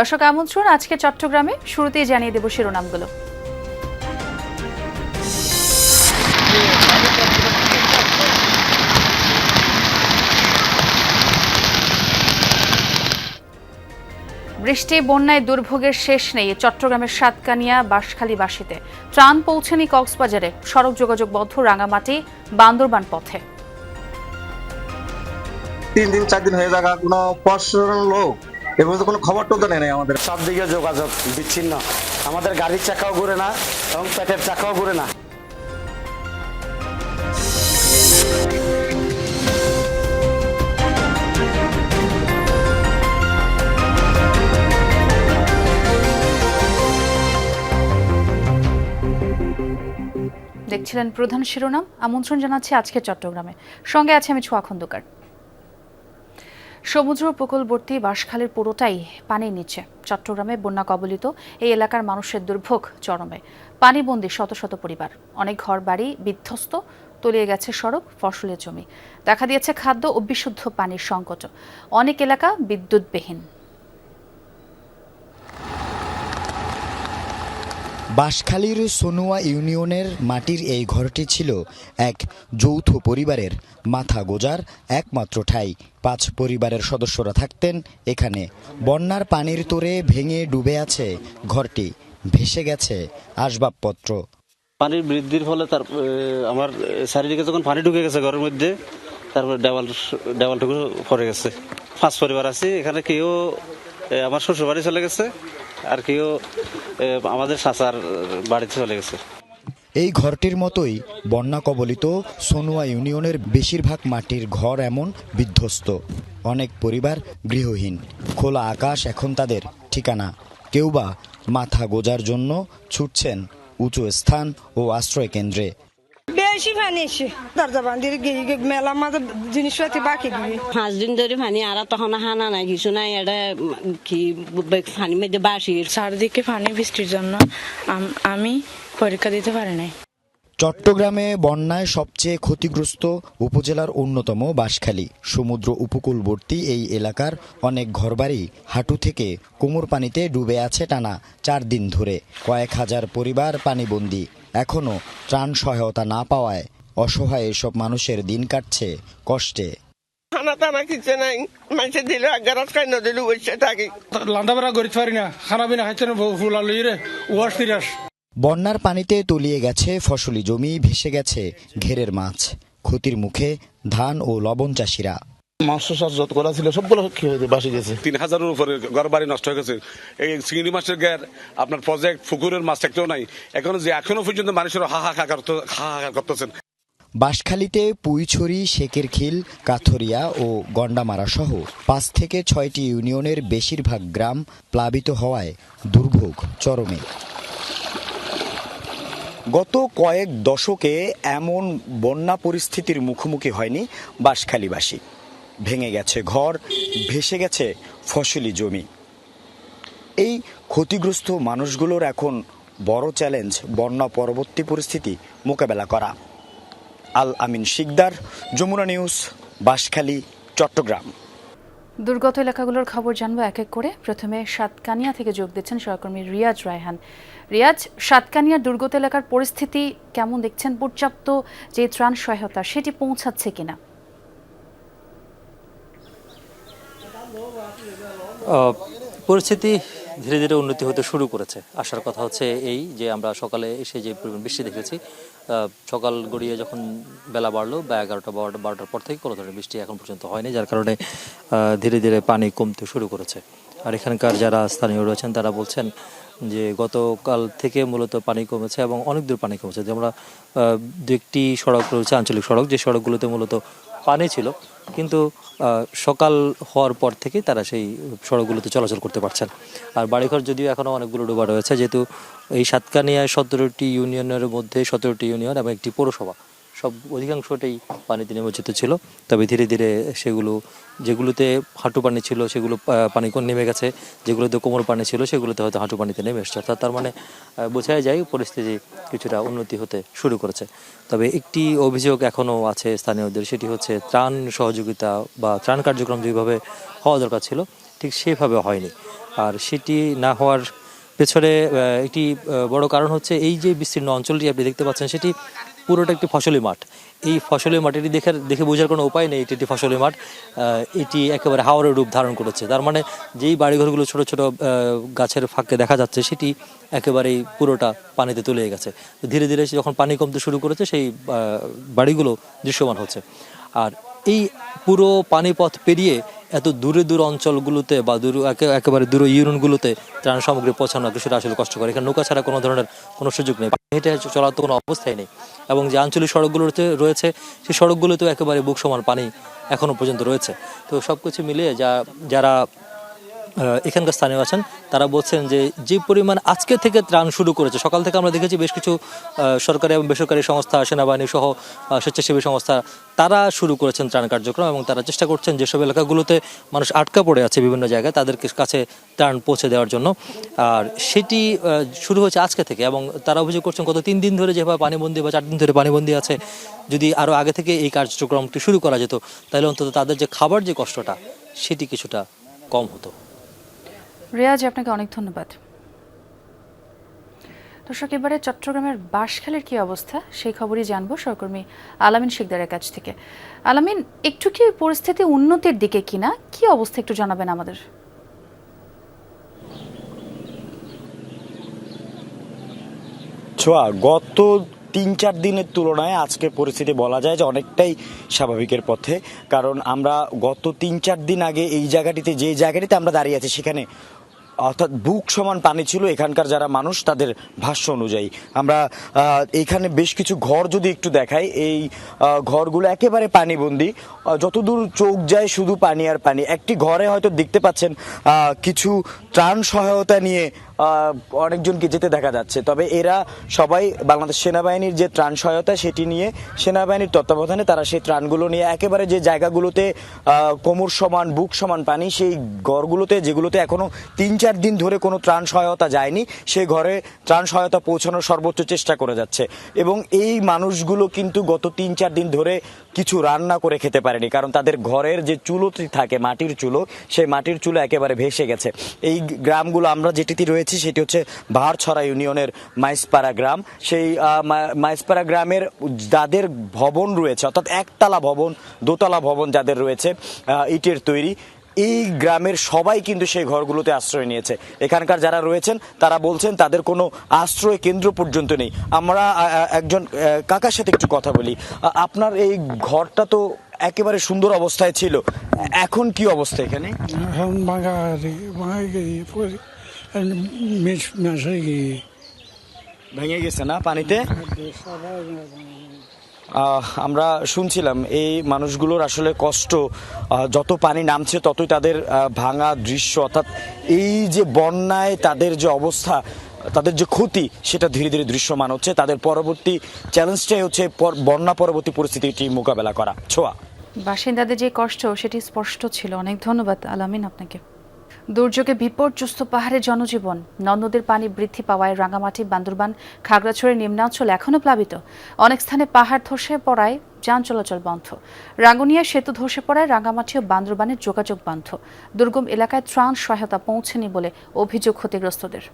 দর্শক আমন্ত্রণ আজকে চট্টগ্রামে শুরুতেই জানিয়ে দেব শিরোনামগুলো। বৃষ্টি বন্যায় দুর্ভোগের শেষ নেই চট্টগ্রামের সাতকানিয়া বাঁশখালীবাসীতে। ত্রাণ পৌঁছেনি কক্সবাজারে, সড়ক যোগাযোগ বন্ধ রাঙামাটি বান্দরবান পথে। 3 দিন 4 দিন হয়ে যাওয়া কোনো প্রশাসনের লোক এবং কোনো খবর তো নেই আমাদের। সব দিকে যোগাযোগ বিচ্ছিন্ন, আমাদের গাড়ির চাকাও ঘুরে না এবং পেটের চাকাও ঘুরে না। দেখছিলেন প্রধান শিরোনাম। আমন্ত্রণ জানাচ্ছি আজকে চট্টগ্রামে, সঙ্গে আছে আমি ছোঁয়া খন্দকার। সমুদ্র উপকূলবর্তী বাঁশখালীর পুরোটাই পানির নিচে। চট্টগ্রামে বন্যা কবলিত এই এলাকার মানুষের দুর্ভোগ চরমে। পানিবন্দী শত শত পরিবার, অনেক ঘর বাড়ি বিধ্বস্ত, তলিয়ে গেছে সড়ক, ফসলের জমি। দেখা দিয়েছে খাদ্য ও বিশুদ্ধ পানির সংকট, অনেক এলাকা বিদ্যুৎবিহীন। বাঁশখালীর সোনুয়া ইউনিয়নের মাটির এই ঘরটি ছিল এক যৌথ পরিবারের মাথা গোজার একমাত্র ঠাঁই। 5 পরিবারের সদস্যরা থাকতেন এখানে। বন্যার পানির তোরে ভেঙে ডুবে আছে ঘরটি, ভেসে গেছে আসবাবপত্র। পানির বৃদ্ধির ফলে আমার চারিদিকে যখন পানি ঢুকে গেছে ঘরের মধ্যে, তারপরে দেওয়ালটুকু পড়ে গেছে। 5 পরিবার আছে এখানে, কেউ আমার শ্বশুর বাড়ি চলে গেছে, আর কেউ আমাদের চাচার বাড়িতে চলে গেছে। এই ঘরটির মতোই বন্যা কবলিত সোনুয়া ইউনিয়নের বেশিরভাগ মাটির ঘর এমন বিধ্বস্ত। অনেক পরিবার গৃহহীন, খোলা আকাশ এখন তাদের ঠিকানা। কেউ বা মাথা গোজার জন্য ছুটছেন উঁচু স্থান ও আশ্রয় কেন্দ্রে। বেশি পানি এসে দরজা বান্ধির মেলা মাঝে জিনিসপাতি বাকি গিয়ে 5 দিন ধরে পানি, আর তখন হানা নাই কিছু নাই। এটা কি পানি মধ্যে বাসির চারদিকে পানি, বৃষ্টির জন্য আমি পরীক্ষা দিতে পারি নাই। চট্টগ্রামে বন্যায় সবচেয়ে ক্ষতিগ্রস্ত উপজেলার অন্যতম বাঁশখালী। সমুদ্র উপকূলবর্তী এই এলাকার অনেক ঘরবাড়ি হাঁটু থেকে কোমর পানিতে ডুবে আছে টানা 4 দিন ধরে। কয়েক হাজার পরিবার পানিবন্দী। এখনও ত্রাণ সহায়তা না পাওয়ায় অসহায় এসব মানুষের দিন কাটছে কষ্টে। খানা টানা কিছু নাই, মাইসে দিলে গারাজ খাই না দিলে বসে থাকি। লান্দাবাড়া গড়িতে পারি না, খানা বিনা খাইছে না, ফুলা লই রে ওয়াশ ফিরাস। বন্যার পানিতে তলিয়ে গেছে ফসলি জমি, ভেসে গেছে ঘেরের মাছ। ক্ষতির মুখে ধান ও লবণ চাষিরা। মাংস চাষ যত করা ছিল সবগুলো বাসি গেছে। 3000-এর উপরে ঘর বাড়ি নষ্ট হয়ে গেছে। এই চিংড়ি মাছের গ্যার, আপনার প্রজেক্ট পুকুরের মাছ একটাও নাই। এখনো পর্যন্ত মানুষের হাহাকার করতেছেন। বাঁশখালীতে পুইছড়ি, শেকেরখিল, কাথরিয়া ও গন্ডামারা সহ 5 থেকে 6টি ইউনিয়নের বেশিরভাগ গ্রাম প্লাবিত হওয়ায় দুর্ভোগ চরমে। গত কয়েক দশকে এমন বন্যা পরিস্থিতির মুখোমুখি হয়নি বাঁশখালীবাসী। ভেঙে গেছে ঘর, ভেসে গেছে ফসলি জমি। এই ক্ষতিগ্রস্ত মানুষগুলোর এখন বড় চ্যালেঞ্জ বন্যা পরবর্তী পরিস্থিতি মোকাবেলা করা। আল আমিন শিকদার, যমুনা নিউজ, বাঁশখালী, চট্টগ্রাম। দুর্গত এলাকাগুলোর খবর জানবো এক এক করে। প্রথমে সাতকানিয়া থেকে যোগ দিচ্ছেন সহকর্মী রিয়াজ রায়হান। রিয়াজ, সাতকানিয়ার দুর্গত এলাকার পরিস্থিতি কেমন দেখছেন? পর্যাপ্ত যে ত্রাণ সহায়তা সেটি পৌঁছাচ্ছে কিনা? পরিস্থিতি ধীরে ধীরে উন্নতি হতে শুরু করেছে। আসার কথা হচ্ছে এই যে আমরা সকালে এসে যে পরিমাণ বৃষ্টি দেখেছি, সকাল গড়িয়ে যখন বেলা বাড়লো বা 11-12টার পর থেকে কোনো ধরনের বৃষ্টি এখন পর্যন্ত হয়নি, যার কারণে ধীরে ধীরে পানি কমতে শুরু করেছে। আর এখানকার যারা স্থানীয় রয়েছেন তারা বলছেন যে গতকাল থেকে মূলত পানি কমেছে এবং অনেক দূর পানি কমেছে। যে আমরা 2-1টি সড়ক রয়েছে, আঞ্চলিক সড়ক, যে সড়কগুলোতে মূলত পানি ছিল, কিন্তু সকাল হওয়ার পর থেকে তারা সেই সড়কগুলোতে চলাচল করতে পারছেন। আর বাড়িঘর যদিও এখনও অনেকগুলো ডোবা রয়েছে, যেহেতু এই সাতকানিয়ায় 17টি ইউনিয়নের মধ্যে 17টি ইউনিয়ন এবং একটি পৌরসভা, সব অধিকাংশটাই পানিতে নিমজ্জিত ছিল। তবে ধীরে ধীরে সেগুলো, যেগুলোতে হাঁটু পানি ছিল সেগুলো পানি নেমে গেছে, যেগুলোতে কোমর পানি ছিল সেগুলোতে হয়তো হাঁটু পানিতে নেমে এসছে। অর্থাৎ তার মানে বোঝাই যায় পরিস্থিতি কিছুটা উন্নতি হতে শুরু করেছে। তবে একটি অভিযোগ এখনও আছে স্থানীয়দের, সেটি হচ্ছে ত্রাণ সহযোগিতা বা ত্রাণ কার্যক্রম যেভাবে হওয়া দরকার ছিল ঠিক সেভাবে হয়নি। আর সেটি না হওয়ার পেছনে একটি বড় কারণ হচ্ছে এই যে বিস্তীর্ণ অঞ্চলটি আপনি দেখতে পাচ্ছেন সেটি পুরোটা একটি ফসলি মাঠ। এই ফসলি মাঠটি দেখে বোঝার কোনো উপায় নেই এটি একটি ফসলি মাঠ। এটি একেবারে হাওরের রূপ ধারণ করেছে। তার মানে যেই বাড়িঘরগুলো ছোট ছোট গাছের ফাঁকে দেখা যাচ্ছে সেটি একেবারেই পুরোটা পানিতে তলিয়ে গেছে। ধীরে ধীরে যখন পানি কমতে শুরু করেছে সেই বাড়িগুলো দৃশ্যমান হচ্ছে। আর এই পুরো পানিপথ পেরিয়ে এত দূরে দূর অঞ্চলগুলোতে বা একেবারে দূর ইউনিয়নগুলোতে ত্রাণ সামগ্রী পৌঁছানো কিছুটা আসলে কষ্টকর। এখানে নৌকা ছাড়া কোনো ধরনের কোনো সুযোগ নেই, হেঁটে চলার তো কোনো অবস্থাই নেই। এবং যে আঞ্চলিক সড়কগুলোতে রয়েছে সেই সড়কগুলোতেও একেবারে বুক সমান পানি এখনো পর্যন্ত রয়েছে। তো সব কিছু মিলিয়ে যারা এখানকার স্থানীয় আছেন তারা বলছেন যে পরিমাণ আজকে থেকে ত্রাণ শুরু করেছে, সকাল থেকে আমরা দেখেছি বেশ কিছু সরকারি এবং বেসরকারি সংস্থা, সেনাবাহিনী সহ স্বেচ্ছাসেবী সংস্থা তারা শুরু করেছেন ত্রাণ কার্যক্রম এবং তারা চেষ্টা করছেন যেসব এলাকাগুলোতে মানুষ আটকা পড়ে আছে বিভিন্ন জায়গায় তাদের কাছে ত্রাণ পৌঁছে দেওয়ার জন্য। আর সেটি শুরু হয়েছে আজকে থেকে এবং তারা অভিযোগ করছেন গত 3 দিন ধরে যেভাবে পানিবন্দী বা 4 দিন ধরে পানিবন্দী আছে, যদি আরও আগে থেকে এই কার্যক্রমটি শুরু করা যেত তাহলে অন্তত তাদের যে খাবার যে কষ্টটা সেটি কিছুটা কম হতো। রিয়াজ, আপনাকে অনেক ধন্যবাদ। দর্শক, এবারে চট্টগ্রামের বাঁশখালীর কি অবস্থা সেই খবরই জানবো সহকর্মী আলামিন শিকদারের কাছ থেকে। আলামিন, একটু কি পরিস্থিতি উন্নতির দিকে কিনা, কি অবস্থা একটু জানাবেন আমাদের। ছোঁয়া, গত 3-4 দিনের তুলনায় আজকে পরিস্থিতি বলা যায় যে অনেকটাই স্বাভাবিকের পথে। কারণ আমরা গত 3-4 দিন আগে এই জায়গাটিতে যে জায়গাটিতে আমরা দাঁড়িয়ে আছি সেখানে অর্থাৎ বুক সমান পানি ছিল এখানকার যারা মানুষ তাদের ভাষ্য অনুযায়ী। আমরা এখানে বেশ কিছু ঘর যদি একটু দেখাই, এই ঘরগুলো একেবারে পানিবন্দী, যতদূর চোখ যায় শুধু পানি আর পানি। একটি ঘরে হয়তো দেখতে পাচ্ছেন কিছু ত্রাণ সহায়তা নিয়ে অনেকজনকে যেতে দেখা যাচ্ছে, তবে এরা সবাই বাংলাদেশ সেনাবাহিনীর যে ত্রাণ সহায়তা সেটি নিয়ে সেনাবাহিনীর তত্ত্বাবধানে তারা সেই ত্রাণগুলো নিয়ে একেবারে যে জায়গাগুলোতে কোমর সমান বুক সমান পানি সেই ঘরগুলোতে, যেগুলোতে এখনো 3-4 দিন ধরে কোনো ত্রাণ সহায়তা যায়নি, সেই ঘরে ত্রাণ সহায়তা পৌঁছানোর সর্বোচ্চ চেষ্টা করে যাচ্ছে। এবং এই মানুষগুলো কিন্তু গত 3-4 দিন ধরে কিছু রান্না করে খেতে পারেনি, কারণ তাদের ঘরের যে চুলোটি থাকে মাটির চুলো, সেই মাটির চুলো একেবারে ভেসে গেছে। এই গ্রামগুলো আমরা যেটিতে রয়েছি সেটি হচ্ছে বাহারছড়া ইউনিয়নের মাইজপাড়া গ্রাম। সেই মাইজপাড়া গ্রামের যাদের ভবন রয়েছে, অর্থাৎ একতলা ভবন, দোতলা ভবন যাদের রয়েছে ইটের তৈরি, এই গ্রামের সবাই কিন্তু সেই ঘরগুলোতে আশ্রয় নিয়েছে। এখানকার যারা রয়েছেন তারা বলছেন তাদের কোনো আশ্রয় কেন্দ্র পর্যন্ত নেই। আমরা একজন কাকার সাথে একটু কথা বলি। আপনার এই ঘরটা তো একেবারে সুন্দর অবস্থায় ছিল, এখন কি অবস্থা এখানে? এখন ভেঙে গেছে না পানিতে? আমরা শুনছিলাম এই মানুষগুলোর আসলে কষ্ট, যত পানি নামছে ততই তাদের ভাঙা দৃশ্য, অর্থাৎ এই যে বন্যায় তাদের যে অবস্থা, তাদের যে ক্ষতি সেটা ধীরে ধীরে দৃশ্যমান হচ্ছে। তাদের পরবর্তী চ্যালেঞ্জটাই হচ্ছে বন্যা পরবর্তী পরিস্থিতিটি মোকাবেলা করা। ছোঁয়া, বাসিন্দাদের যে কষ্ট সেটি স্পষ্ট ছিল। অনেক ধন্যবাদ আলামিন আপনাকে। দুর্যোগে বিপর্যস্ত পাহাড়ের জনজীবন, নদ-নদীর পানি বৃদ্ধি পাওয়ায় রাঙ্গামাটি, বান্দরবান, খাগড়াছড়ির নিম্নাঞ্চল এখনও প্লাবিত। অনেক স্থানে পাহাড় ধসে পড়ায় যান চলাচল বন্ধ। রাঙ্গুনিয়া সেতু ধসে পড়ায় রাঙ্গামাটি ও বান্দরবানের যোগাযোগ বন্ধ। দুর্গম এলাকায় ত্রাণ সহায়তা পৌঁছেনি বলে অভিযোগ ক্ষতিগ্রস্তদের।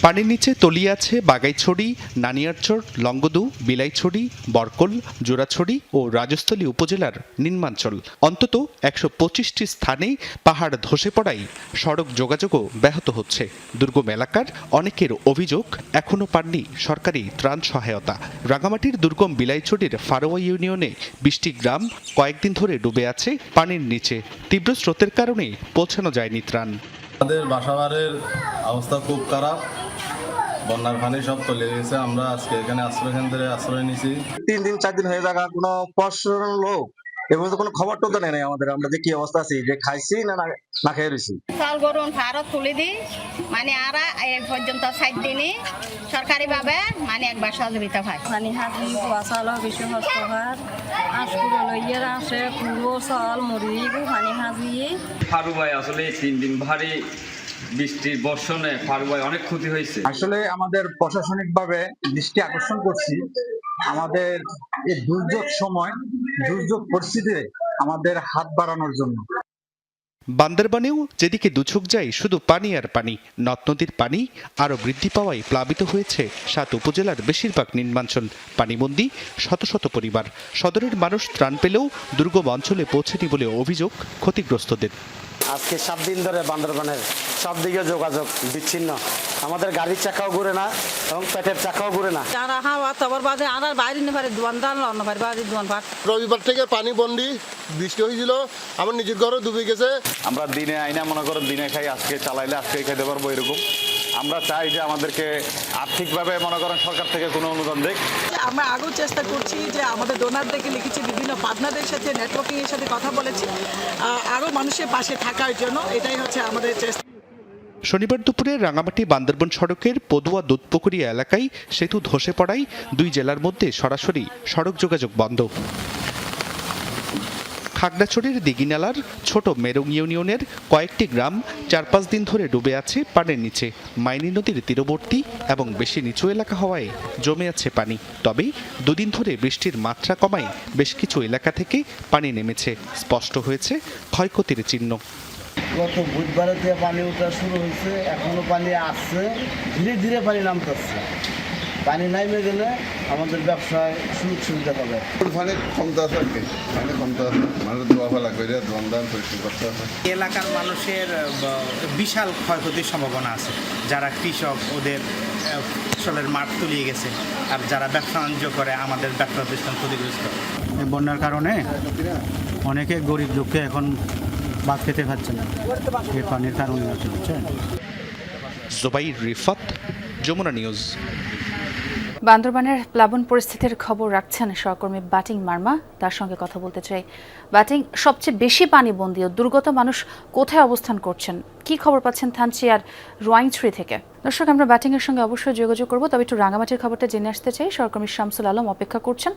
পানির নিচে তলিয়ে আছে বাগাইছড়ি, নানিয়ারচর, লংগদু, বিলাইছড়ি, বরকল, জোড়াছড়ি ও রাজস্থলী উপজেলার নিম্নাঞ্চল। অন্তত 125টি স্থানেই পাহাড় ধসে পড়ায় সড়ক যোগাযোগও ব্যাহত হচ্ছে। দুর্গম এলাকার অনেকের অভিযোগ এখনও পাননি সরকারি ত্রাণ সহায়তা। রাঙামাটির দুর্গম বিলাইছড়ির ফারোয়া ইউনিয়নে 20টি গ্রাম কয়েকদিন ধরে ডুবে আছে পানির নিচে। তীব্র স্রোতের কারণে পৌঁছানো যায়নি ত্রাণ। আমাদের বাসাবাড়ির অবস্থা খুব খারাপ, বন্যার পানি সব তলিয়ে গেছে। আমরা আজকে এখানে আশ্রয় কেন্দ্রে আশ্রয় নিয়েছি। 3-4 দিন হয়ে থাকা কোনো প্রশাসনের লোক এবং কোনো খবর তো নেই আমাদের, আমরা যে কি অবস্থা আছি, যে খাইছি না খেয়ে রয়েছি। চাল গরুন ভারত তুলে দিই, মানে আর এই পর্যন্ত 7 দিনই সরকারি ভাবে মানে একবার সহযোগিতা পাই। পানি হাজি পোয়া চাল বেশি কষ্ট হয়, আঁশগুলো লইয়ে আসে পুরো চাল মুড়ি পানি হাজি। ফারুবাই আসলে 3 দিন ভারী বৃষ্টির বর্ষণে ফারুবাই অনেক ক্ষতি হয়েছে। আসলে আমাদের প্রশাসনিক ভাবে দৃষ্টি আকর্ষণ করছি, আমাদের এই দুর্যোগ সময়, দুর্যোগ পরিস্থিতিতে আমাদের হাত বাড়ানোর জন্য। বান্দরবানেও যেদিকে দুচোখ যায় শুধু পানি আর পানি। নদ নদীর পানি আরও বৃদ্ধি পাওয়ায় প্লাবিত হয়েছে 7 উপজেলার বেশিরভাগ নিম্নাঞ্চল। পানিবন্দী শত শত পরিবার। সদরের মানুষ ত্রাণ পেলেও দুর্গম অঞ্চলে পৌঁছেনি বলে অভিযোগ ক্ষতিগ্রস্তদের। আজকে 7 দিন ধরে বান্দরবানের সব দিকে যোগাযোগ বিচ্ছিন্ন। আমাদের গাড়ির চাকাও ঘুরে না এবং পেটের চাকাও ঘুরে না। রবিবার থেকে পানি বন্দি, বৃষ্টি হয়েছিল, আমার নিজের ঘরে ডুবে গেছে। আমরা দিনে আইনা মনে করো দিনে খাই, আজকে চালাইলে আজকে খাইতে পারবো এরকম। আমরা চাই যে আমাদেরকে আর্থিকভাবে মনে করেন সরকার থেকে কোনো অনুদান দেখ। আমরা আগেও চেষ্টা করছি যে আমাদের ডোনারদেরকে লিখেছি, বিভিন্ন পার্টনারদের সাথে নেটওয়ার্কিং এর সাথে কথা বলেছি আরও মানুষের পাশে থাকার জন্য। এটাই হচ্ছে আমাদের চেষ্টা। শনিবার দুপুরে রাঙামাটি বান্দরবান সড়কের পদুয়া দুধপুকুরিয়া এলাকায় সেতু ধসে পড়ায় 2 জেলার মধ্যে সরাসরি সড়ক যোগাযোগ বন্ধ। খাগড়াছড়ির দিঘিনালার ছোট মেরং ইউনিয়নের কয়েকটি গ্রাম 4-5 দিন ধরে ডুবে আছে পানির নিচে। মাইনী নদীর তীরবর্তী এবং বেশি নিচু এলাকা হওয়ায় জমে আছে পানি। তবে 2 দিন ধরে বৃষ্টির মাত্রা কমায় বেশ কিছু এলাকা থেকে পানি নেমেছে। স্পষ্ট হয়েছে ক্ষয়ক্ষতির চিহ্ন। গত বুধবারে যে পানি ওঠা শুরু হয়েছে, এখনো পানি আসছে, ধীরে ধীরে পানি নামতেছে। পানি নামে গেলে আমাদের ব্যবসায় সুযোগ সুবিধা পাবে। পানি কমতে আছে, পানি কমতে আছে, মানুষের দোয়া ফেলা করে দোয়ান পরিষ্কার করতে হবে। এলাকার মানুষের বিশাল ক্ষয়ক্ষতির সম্ভাবনা আছে। যারা কৃষক, ওদের ফসলের মাঠ তলিয়ে গেছে, আর যারা ব্যবসা বাণিজ্য করে আমাদের ব্যবসা প্রতিষ্ঠান ক্ষতিগ্রস্ত। এই বন্যার কারণে অনেকে গরিব দুঃখে এখন ভাত খেতে পারছে না, এই পানির কারণে। জুবাইর রিফাত, যমুনা নিউজ। বান্দরবানের প্লাবন পরিস্থিতির খবর রাখছেন সহকর্মী বাটিং মার্মা। তার সঙ্গে কথা বলতে চাই। বাটিং, সবচেয়ে বেশি পানিবন্দী ও দুর্গত মানুষ কোথায় অবস্থান করছেন? কি খবর পাচ্ছেন থানচি আর রোয়াংছড়ি থেকে? দর্শক, আমরা ব্যাটিংয়ের সঙ্গে অবশ্যই যোগাযোগ করব, তবে একটু রাঙামাটির খবরটা জেনে আসতে চাই। সহকর্মী শামসুল আলম অপেক্ষা করছেন।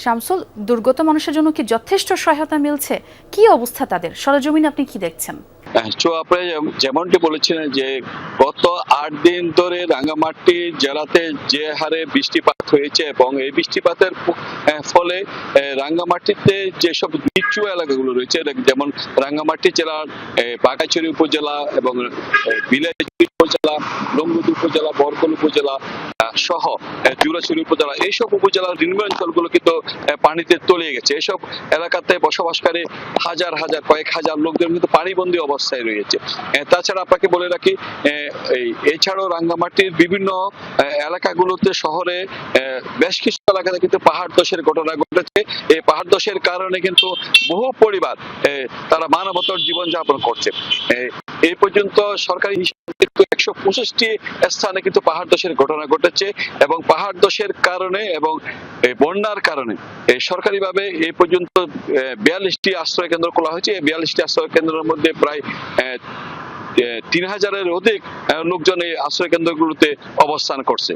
শামসুল, দুর্গত মানুষের জন্য কি যথেষ্ট সহায়তা মিলছে? কি অবস্থা তাদের? সরেজমিনে আপনি কি দেখছেন? আপনি যেমনটি বলেছিলেন যে গত 8 দিন ধরে রাঙ্গামাটি জেলাতে যে হারে বৃষ্টিপাত হয়েছে এবং এই বৃষ্টিপাতের ফলে রাঙ্গামাটিতে যেসব নিচু এলাকাগুলো রয়েছে, যেমন রাঙ্গামাটি জেলার বাঘাইছড়ি উপজেলা এবং বিলাইছড়ি উপজেলা, লংগদু উপজেলা, বরকল উপজেলা সহ জুরাছড়ি উপজেলা, এইসব উপজেলার নিম্নাঞ্চলগুলো কিন্তু পানিতে তলিয়ে গেছে। এসব এলাকাতে বসবাসকারী হাজার হাজার, কয়েক হাজার লোকদের কিন্তু পানিবন্দী অবস্থায় রয়েছে। তাছাড়া আপনাকে বলে রাখি, এছাড়াও রাঙ্গামাটির বিভিন্ন এলাকাগুলোতে শহরে বেশ কিছু এলাকাতে কিন্তু পাহাড় ধসের ঘটনা ঘটেছে। এই পাহাড় ধসের কারণে কিন্তু বহু পরিবার তারা মানবতার জীবনযাপন করছে। এই পর্যন্ত সরকারি হিসাবে 125টি স্থানে কিন্তু পাহাড় ধসের ঘটনা ঘটেছে এবং পাহাড় ধসের কারণে এবং বন্যার কারণে সরকারিভাবে এই পর্যন্ত 42টি আশ্রয় কেন্দ্র খোলা হয়েছে। এই 42টি আশ্রয় কেন্দ্রের মধ্যে প্রায় 3000-এর অধিক লোকজন এই আশ্রয় কেন্দ্রগুলোতে অবস্থান করছে।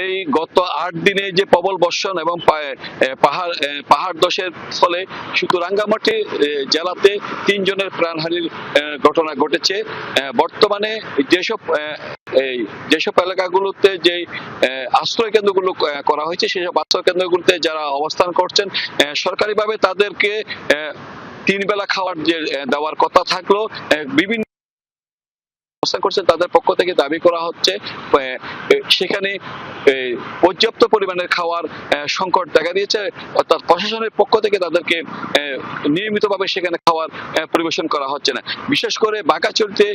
এই গত 8 দিনে যে প্রবল বর্ষণ এবং পাহাড় ধসের ফলে শুধু রাঙ্গামাটি জেলাতে 3 জনের প্রাণহানির ঘটনা ঘটেছে। বর্তমানে যেসব এলাকাগুলোতে যে আশ্রয় কেন্দ্রগুলো করা হয়েছে, সেসব আশ্রয় কেন্দ্রগুলোতে যারা অবস্থান করছেন, সরকারিভাবে তাদেরকে 3 বেলা খাওয়ার যে দেওয়ার কথা থাকলো, বিভিন্ন করছে তাদের পক্ষ থেকে দাবি করা হচ্ছে সেখানে পর্যাপ্ত পরিমাণের খাওয়ার সংকট দেখা দিয়েছে। অর্থাৎ প্রশাসনের পক্ষ থেকে তাদেরকে নিয়মিতভাবে সেখানে খাওয়ার পরিবেশন করা হচ্ছে না। বিশেষ করে বাঘাইছড়িতে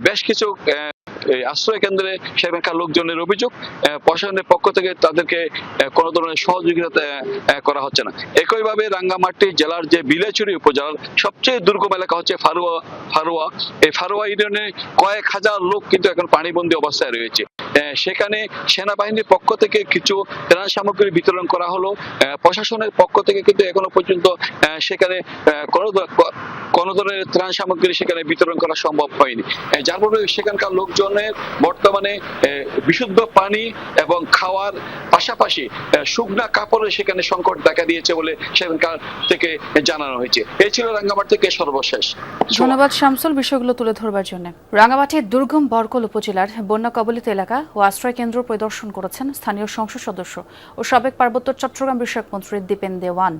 বেশ কিছু আশ্রয় কেন্দ্রে সেখানকার লোকজনের অভিযোগ, প্রশাসনের পক্ষ থেকে তাদেরকে কোনো ধরনের সহযোগিতা করা হচ্ছে না। একইভাবে রাঙ্গামাটি জেলার যে বিলাইছড়ি উপজেলার সবচেয়ে দুর্গম এলাকা হচ্ছে ফারুয়া। এই ফারুয়া ইউনিয়নে কয়েক হাজার লোক কিন্তু এখন পানিবন্দী অবস্থায় রয়েছে। সেখানে সেনাবাহিনীর পক্ষ থেকে কিছু ত্রাণ সামগ্রী বিতরণ করা হলো। প্রশাসনের পক্ষ থেকে কিন্তু এখনো পর্যন্ত সেখানে কোনো ধরনের ত্রাণ সামগ্রী সেখানে বিতরণ করা সম্ভব হয়নি, যার ফলে সেখানকার লোকজনের বর্তমানে বিশুদ্ধ পানি এবং খাওয়ার পাশাপাশি শুকনা কাপড়ের সেখানে সংকট দেখা দিয়েছে বলে সেখানকার থেকে জানানো হয়েছে। এই ছিল রাঙ্গামাটি থেকে সর্বশেষ। ধন্যবাদ শামসুল বিষয়গুলো তুলে ধরবার জন্য। রাঙ্গামাটির দুর্গম বরকল উপজেলার বন্যা কবলিত এলাকা ও আশ্রয় কেন্দ্র পরিদর্শন করেছেন স্থানীয় সংসদ সদস্য ও সাবেক পার্বত্য চট্টগ্রাম বিষয়ক মন্ত্রী দীপেন দেওয়ান।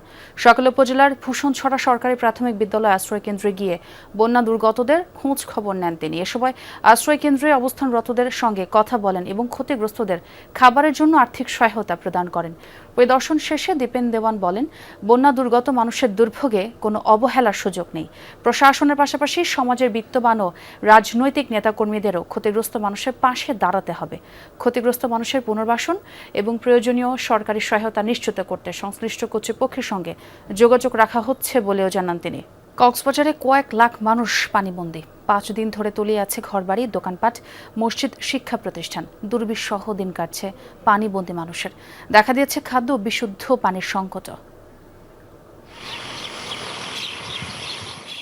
সকালে উপজেলার ভূষণছড়া সরকারি প্রাথমিক বিদ্যালয় আশ্রয় কেন্দ্রে গিয়ে বন্যা দুর্গতদের খোঁজ খবর নেন তিনি। এ সময় আশ্রয় কেন্দ্রে অবস্থানরতদের সঙ্গে কথা বলেন এবং ক্ষতিগ্রস্তদের খাবারের জন্য আর্থিক সহায়তা প্রদান করেন। পরিদর্শন শেষে দীপেন দেওয়ান বলেন, বন্যা দুর্গত মানুষের দুর্ভোগে কোনো অবহেলার সুযোগ নেই। প্রশাসনের পাশাপাশি সমাজের বিত্তবান ও রাজনৈতিক নেতাকর্মীদেরও ক্ষতিগ্রস্ত মানুষের পাশে দাঁড়াতে হবে। ক্ষতিগ্রস্ত মানুষের পুনর্বাসন এবং প্রয়োজনীয় সরকারি সহায়তা নিশ্চিত করতে সংশ্লিষ্ট কর্তৃপক্ষের সঙ্গে যোগাযোগ রাখা হচ্ছে বলেও জানান তিনি। কক্সবাজারে কয়েক লাখ মানুষ পানিবন্দী। 5 দিন ধরে তলিয়ে আছে ঘরবাড়ি, দোকানপাট, মসজিদ, শিক্ষা প্রতিষ্ঠান। দুর্বিষহ দিন কাটছে পানিবন্দী মানুষের। দেখা দিয়েছে খাদ্য ও বিশুদ্ধ পানির সংকট।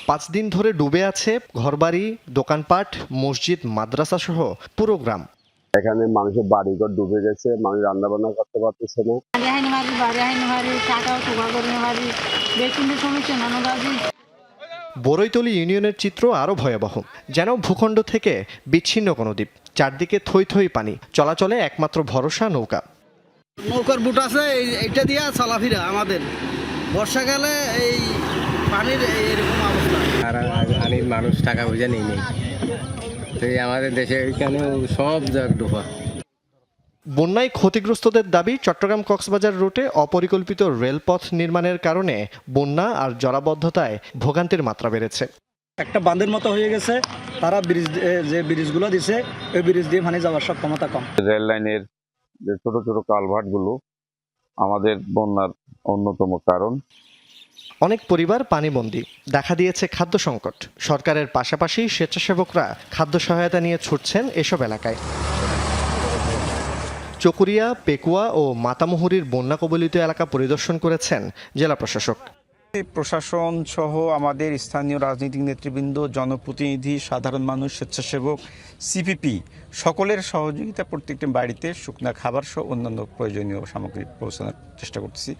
5 দিন ধরে ডুবে আছে ঘরবাড়ি, দোকানপাট, মসজিদ, মাদ্রাসা সহ পুরো গ্রাম। এখানে মানুষের বাড়িঘর ডুবে গেছে, মানুষ রান্না বান্না করতে পারতেছে না। বড়ইতলী ইউনিয়নের চিত্র আরো ভয়াবহ, যেন ভূখণ্ড থেকে বিচ্ছিন্ন কোনো দ্বীপ। চারদিকে থই থই পানি, চলাচলে একমাত্র ভরসা নৌকা। নৌকার বুট আছে, এইটা দিয়ে চলাফেরা আমাদের। বর্ষাকালে এই পানির এরকম অবস্থা। আর মানুষ টাকা পয়সা নেই আমাদের দেশে এখানেও সব জায়গা ডোবা। বন্যায় ক্ষতিগ্রস্তদের দাবি, চট্টগ্রাম কক্সবাজার রুটে অপরিকল্পিত রেলপথ নির্মাণের কারণে বন্যা আর জলাবদ্ধতায় ভোগান্তির মাত্রা বেড়েছে। একটা বাঁধের মতো হয়ে গেছে, তারা ব্রিজ যে ব্রিজগুলো দিছে ওই ব্রিজ দিয়ে পানি যাওয়ার সক্ষমতা কম। রেল লাইনের যে ছোট ছোট কালভার্টগুলো আমাদের বন্যার অন্যতম কারণ। অনেক পরিবার পানিবন্দী। দেখা দিয়েছে খাদ্য সংকট। সরকারের পাশাপাশি স্বেচ্ছাসেবকরা খাদ্য সহায়তা নিয়ে ছুটছেন এসব এলাকায়। চকরিয়া, পেকুয়া ও মাতামুহুরীর বন্যা কবলিত এলাকা পরিদর্শন করেছেন জেলা প্রশাসক। প্রশাসন সহ আমাদের স্থানীয় রাজনৈতিক নেতৃবৃন্দ, জনপ্রতিনিধি, সাধারণ মানুষ, স্বেচ্ছাসেবক, সিপিপি সকলের সহযোগিতা প্রত্যেকটি বাড়িতে শুকনা খাবার সহ অন্যান্য প্রয়োজনীয় সামগ্রী পৌঁছানোর চেষ্টা করতেছি।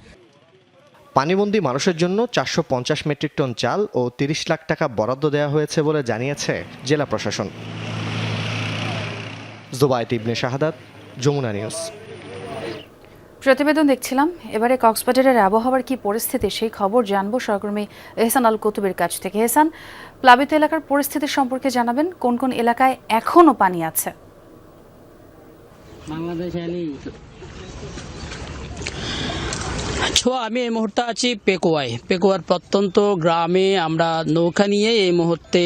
পানিবন্দী মানুষের জন্য 450 মেট্রিক টন চাল ও 30 লাখ টাকা বরাদ্দ দেওয়া হয়েছে বলে জানিয়েছে জেলা প্রশাসন। জুবায়েত ইবনে শাহাদাত, যমুনা নিউজ। প্রতিবেদন দেখছিলাম। এবারে কক্সবাজারের আবহাওয়ার কি পরিস্থিতি সেই খবর জানবো সহকর্মী এহসান আল কুতুবের কাছ থেকে। এহসান, প্লাবিত এলাকার পরিস্থিতি সম্পর্কে জানাবেন, কোন কোন এলাকায় এখনো পানি আছে? আমি এই মুহূর্তে আছি পেকুয়ার প্রত্যন্ত গ্রামে। আমরা নৌকা নিয়ে এই মুহূর্তে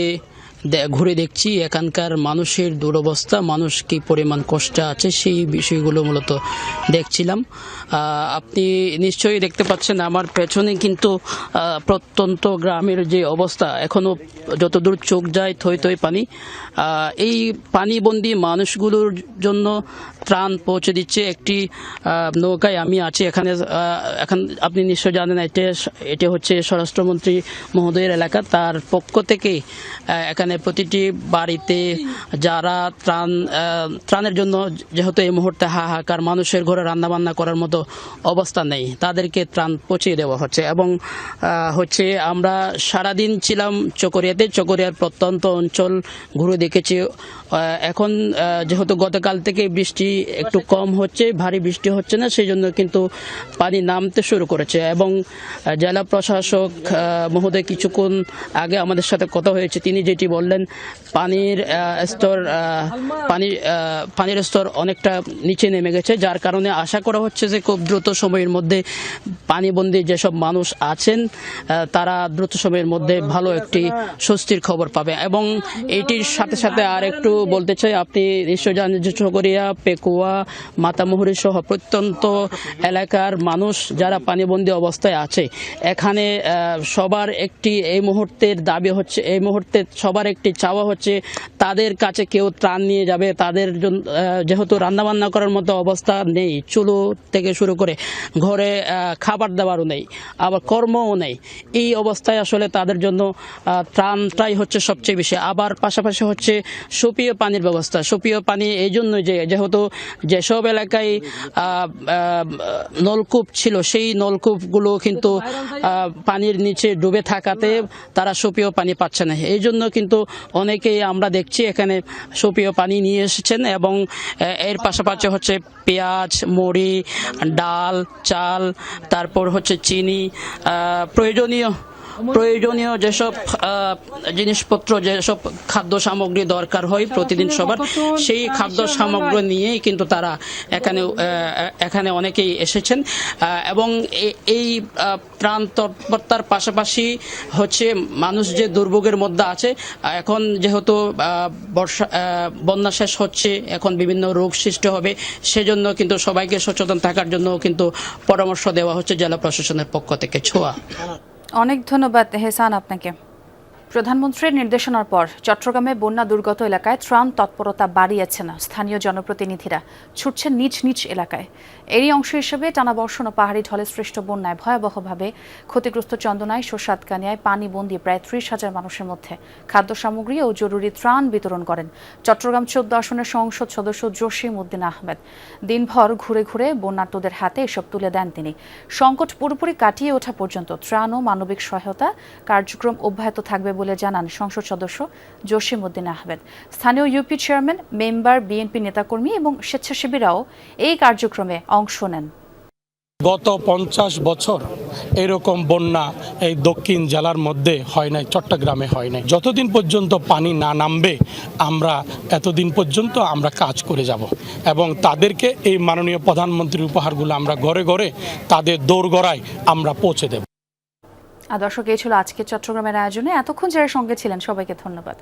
ঘুরে দেখছি এখানকার মানুষের দুরবস্থা, মানুষ কি পরিমাণ কষ্টে আছে সেই বিষয়গুলো মূলত দেখছিলাম। আপনি নিশ্চয়ই দেখতে পাচ্ছেন আমার পেছনে কিন্তু প্রত্যন্ত গ্রামের যে অবস্থা, এখনো যতদূর চোখ যায় থই থই পানি। এই পানিবন্দী মানুষগুলোর জন্য ত্রাণ পৌঁছে দিচ্ছে একটি নৌকায় আমি আছি এখানে। এখন আপনি নিশ্চয় জানেন এটা হচ্ছে স্বরাষ্ট্রমন্ত্রী মহোদয়ের এলাকা। তার পক্ষ থেকে এখানে প্রতিটি বাড়িতে যারা ত্রাণের জন্য, যেহেতু এই মুহূর্তে হাহাকার, মানুষের ঘরে রান্নাবান্না করার মতো অবস্থা নেই, তাদেরকে ত্রাণ পৌঁছে দেওয়া হচ্ছে। এবং আমরা সারাদিন ছিলাম চকরিয়াতে, চকরিয়ার প্রত্যন্ত অঞ্চল ঘুরে দেখেছি। এখন যেহেতু গতকাল থেকে বৃষ্টি একটু কম হচ্ছে, ভারী বৃষ্টি হচ্ছে না, সেই জন্য কিন্তু পানি নামতে শুরু করেছে। এবং জেলা প্রশাসক মহোদয় কিছুক্ষণ আগে আমাদের সাথে কথা হয়েছে, তিনি যেটি বললেন, পানির স্তর অনেকটা নিচে নেমে গেছে, যার কারণে আশা করা হচ্ছে যে খুব দ্রুত সময়ের মধ্যে পানিবন্দী যেসব মানুষ আছেন তারা দ্রুত সময়ের মধ্যে ভালো একটি স্বস্তির খবর পাবে। এবং এইটির সাথে সাথে আর একটু বলতে চাই, আপনি নিশ্চয় জানেন যে চকরিয়া, পেকুয়া, মাতামুহুরী সহ প্রত্যন্ত এলাকার মানুষ যারা পানিবন্দী অবস্থায় আছে, এখানে সবার একটি এই মুহূর্তের দাবি হচ্ছে, এই মুহূর্তে সবার একটি চাওয়া হচ্ছে তাদের কাছে কেউ ত্রাণ নিয়ে যাবে, তাদের জন্য যেহেতু রান্নাবান্না করার মতো অবস্থা নেই, চুলো থেকে শুরু করে ঘরে খাবার দাবারও নেই, আবার কর্মও নেই, এই অবস্থায় আসলে তাদের জন্য ত্রাণটাই হচ্ছে সবচেয়ে বেশি। আবার পাশাপাশি হচ্ছে সুপেয় পানির ব্যবস্থা। সুপেয় পানি এই জন্য যেহেতু যেসব এলাকায় নলকূপ ছিল সেই নলকূপগুলো কিন্তু পানির নিচে ডুবে থাকাতে তারা সুপেয় পানি পাচ্ছে না। এই জন্য কিন্তু অনেকেই আমরা দেখছি এখানে সুপেয় পানি নিয়ে এসেছেন এবং এর পাশাপাশি হচ্ছে পেঁয়াজ, মুড়ি, ডাল, চাল, তারপর হচ্ছে চিনি, প্রয়োজনীয় যেসব জিনিসপত্র, যেসব খাদ্য সামগ্রী দরকার হয় প্রতিদিন সবার, সেই খাদ্য সামগ্রী নিয়েই কিন্তু তারা এখানে অনেকেই এসেছেন। এবং এই ত্রাণ তৎপরতার পাশাপাশি হচ্ছে মানুষ যে দুর্ভোগের মধ্যে আছে, এখন যেহেতু বন্যা শেষ হচ্ছে, এখন বিভিন্ন রোগ সৃষ্টি হবে, সেজন্য কিন্তু সবাইকে সচেতন থাকার জন্য কিন্তু পরামর্শ দেওয়া হচ্ছে জেলা প্রশাসনের পক্ষ থেকে। ছোঁয়া। অনেক ধন্যবাদ হেসান আপনাকে। প্রধানমন্ত্রীর নির্দেশনার পর চট্টগ্রামে বন্যা দুর্গত এলাকায় ত্রাণ তৎপরতা বাড়িয়েছেন স্থানীয় জনপ্রতিনিধিরা, ছুটছেন নিজ নিজ এলাকায়। এরই অংশ হিসেবে টানা বর্ষণ ও পাহাড়ি ঢলে সৃষ্ট বন্যায় ভয়াবহভাবে ক্ষতিগ্রস্ত চন্দনায়, সোসাদকানিয়ায় পানিবন্দী প্রায় 30,000 মানুষের মধ্যে খাদ্য সামগ্রী ও জরুরি ত্রাণ বিতরণ করেন চট্টগ্রাম 14 আসনের সংসদ সদস্য জসিম উদ্দিন আহমেদ। দিনভর ঘুরে ঘুরে বন্যার্তদের হাতে এসব তুলে দেন তিনি। সংকট পুরোপুরি কাটিয়ে ওঠা পর্যন্ত ত্রাণ ও মানবিক সহায়তা কার্যক্রম অব্যাহত থাকবে বলে জানান সংসদ সদস্য জসিম উদ্দিন আহমেদ। স্থানীয় ইউপি চেয়ারম্যান, মেম্বার, বিএনপি নেতাকর্মী এবং স্বেচ্ছাসেবীরাও এই কার্যক্রমে অংশ নেন। গত 50 বছর এরকম বন্যা এই দক্ষিণ জেলার মধ্যে হয় নাই, চট্টগ্রামে হয় নাই। যতদিন পর্যন্ত পানি না নামবে আমরা এতদিন পর্যন্ত আমরা কাজ করে যাব এবং তাদেরকে এই মাননীয় প্রধানমন্ত্রীর উপহারগুলো আমরা ঘরে ঘরে তাদের দোরগোড়ায় আমরা পৌঁছে দেব। দর্শক, এই ছিল আজকে চট্টগ্রামের আয়োজনে। এতক্ষণ যারা সঙ্গে ছিলেন সবাইকে ধন্যবাদ।